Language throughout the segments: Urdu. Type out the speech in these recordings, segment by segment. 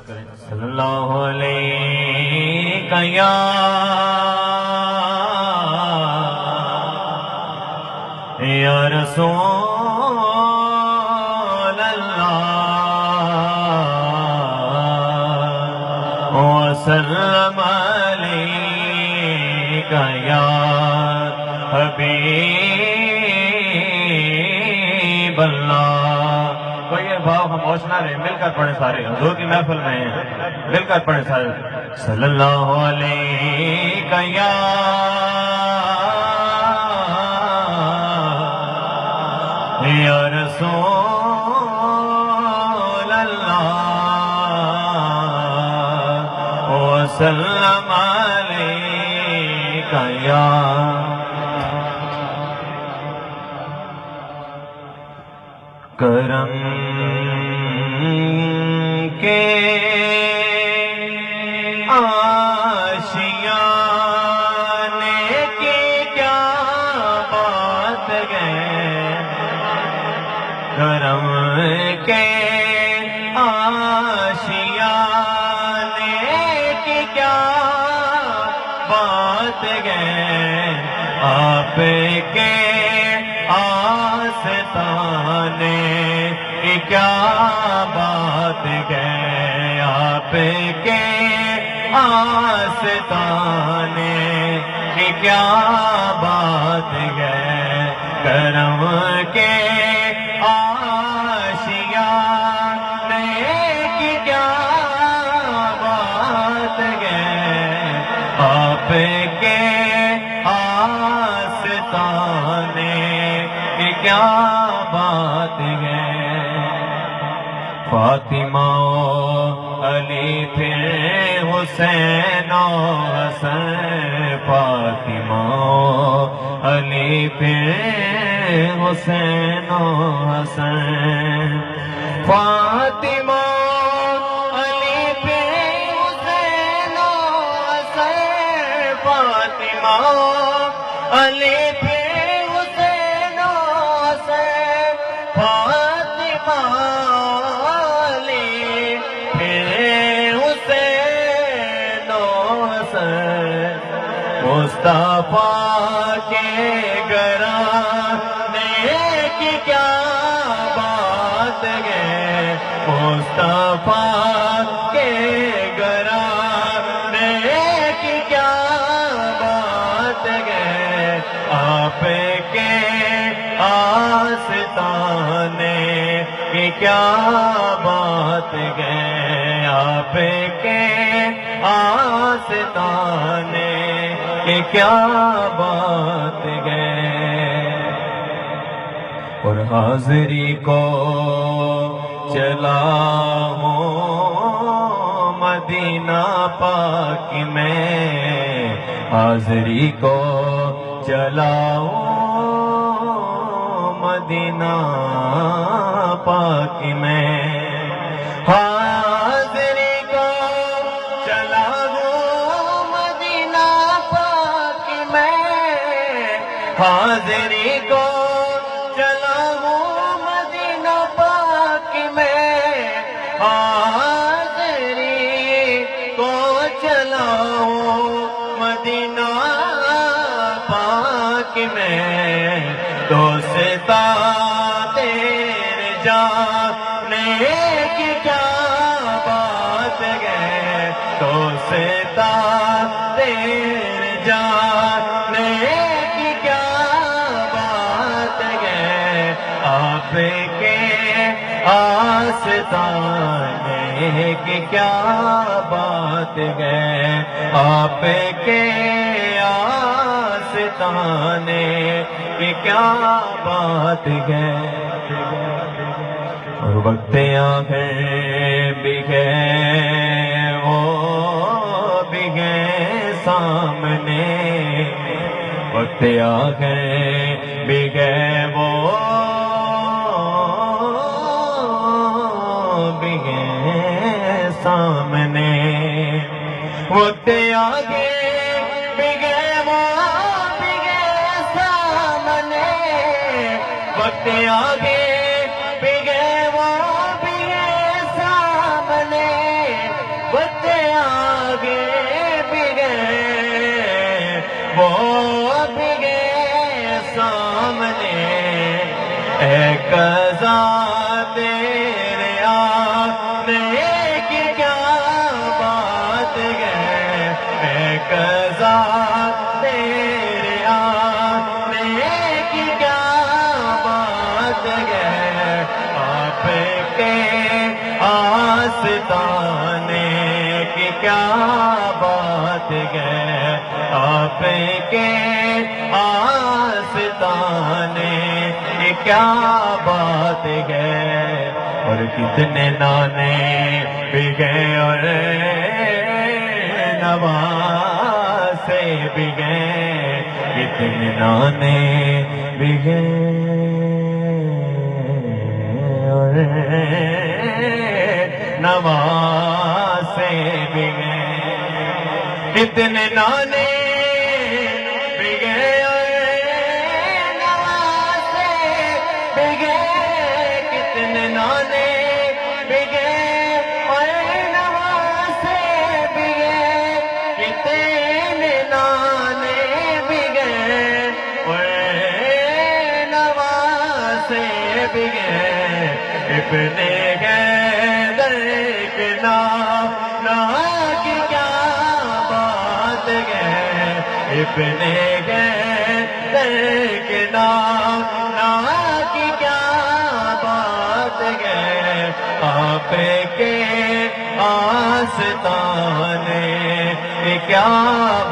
صلی اللہ علیہ یا رسول اللہ وسلم علیک یا حبیب اللہ. کوئی یہ بھاؤ خاموش نہ رہے، مل کر پڑھیں سارے، حضور کی محفل میں ہیں، مل کر پڑھیں سارے. صلی اللہ علیہ یا رسول اللہ وسلم علیک یا کرم کے آشیانے کی کیا بات ہے، کرم کے آشیانے کی کیا بات ہے، آپ کے آستانے کی کیا بات ہے، آپ کے آستانے کی کیا بات ہے، کرم کے آشیانے کی کیا بات ہے، آپ کے آستانے کی کیا بات ہے. فاطمہ علی پھر حسین و حسن، فاطمہ علی پھر حسین و حسن، فاطمہ علی پھر حسین و حسن، فاطمہ علی پھر حسین و حسن، فاطمہ علی پھر حسین و حسن، مصطفیٰ کے گھرانے کی کیا بات ہے، مصطفیٰ کے گھرانے کی کیا بات ہے، آپ کے آستانے کی کیا بات ہے، آپ کے آستانے کی کیا بات ہے. اور حاضری کو چلا ہوں مدینہ پاک میں، حاضری کو چلا ہوں مدینہ پاک میں، حاضری کو چلا ہوں مدینہ پاک میں، حاضری کو چلا ہوں مدینہ پاک میں، حاضری کو چلا ہوں مدینہ پاک میں، دوستا تیرے جانے کی کیا بات ہے، دوستا تیرے جانے کی کیا بات ہے، آپ کے آستانے کی کیا بات ہے، آپ کے آستانے کی کیا بات ہے. اور وقت آخر بھی گئے وہ بھی گئے سامنے، وقت آخر بھی گئے وہ بھی گئے سامنے، وقت آگے بھی گئے وہ بھی گئے سامنے، وقت آگے بھی گئے وہ بھی گئے سامنے، قضا تیرے آنے کی کیا بات ہے، اے قضا تیرے آنے کی کیا بات ہے، آپ کے آستانے کی کیا بات ہے، آپ کے آستانے کی کیا بات ہے، اور کتنے نانے بگے اور نواسے بگے، کتنے نانے بگے اور نواسے بگے، کتنے نانے بگے اور نواسے بگے، کتنے نانے بگے اور نواسے بگے، کتنے نانے بگے اور نواسے بگے، ابن حیدر کے نام کی کیا بات ہے، ابن حیدر کے نام کی کیا بات ہے، آپ کے آستانے کی کیا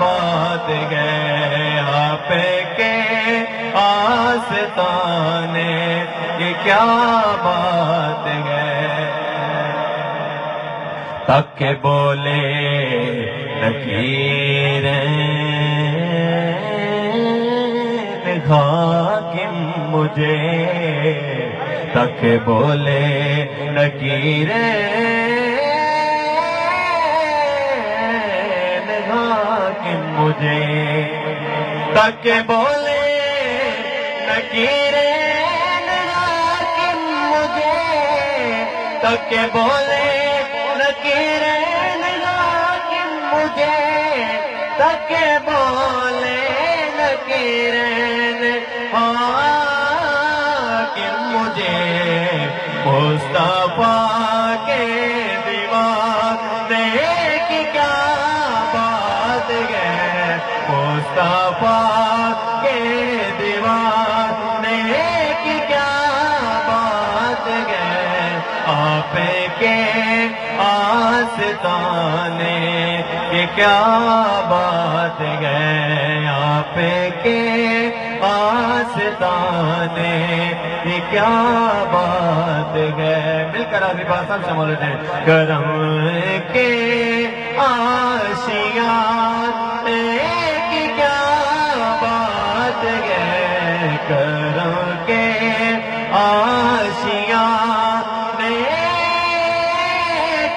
بات ہے، آپ کے آستانے کی کیا بات ہے، تک بولے نکیریں حاکم مجھے، تک بولے نکیریں حاکم مجھے، تک بولے نکیریں حاکم مجھے، تک بولے نکیریں حاکم مجھے، تک بولے نکیریں حاکم مجھے، مصطفیٰ کے دیوانے کی کیا بات ہے، مصطفیٰ کے دیوانے کی کیا بات ہے، آپ کے آستانے کی کیا بات ہے، آپ کے آستانے کی کیا بات ہے، مل کر آدھی بات سب سے مولد ہے، کرم کے آشیانے کی کیا بات ہے، کرم کے آشیانے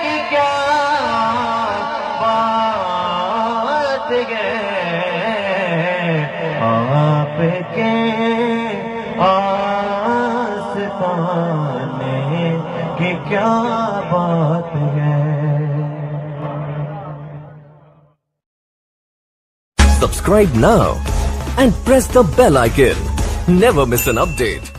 کی کیا بات ہے، آپ کے آستانے کی کیا بات ہے۔ Subscribe now and press the bell icon. Never miss an update.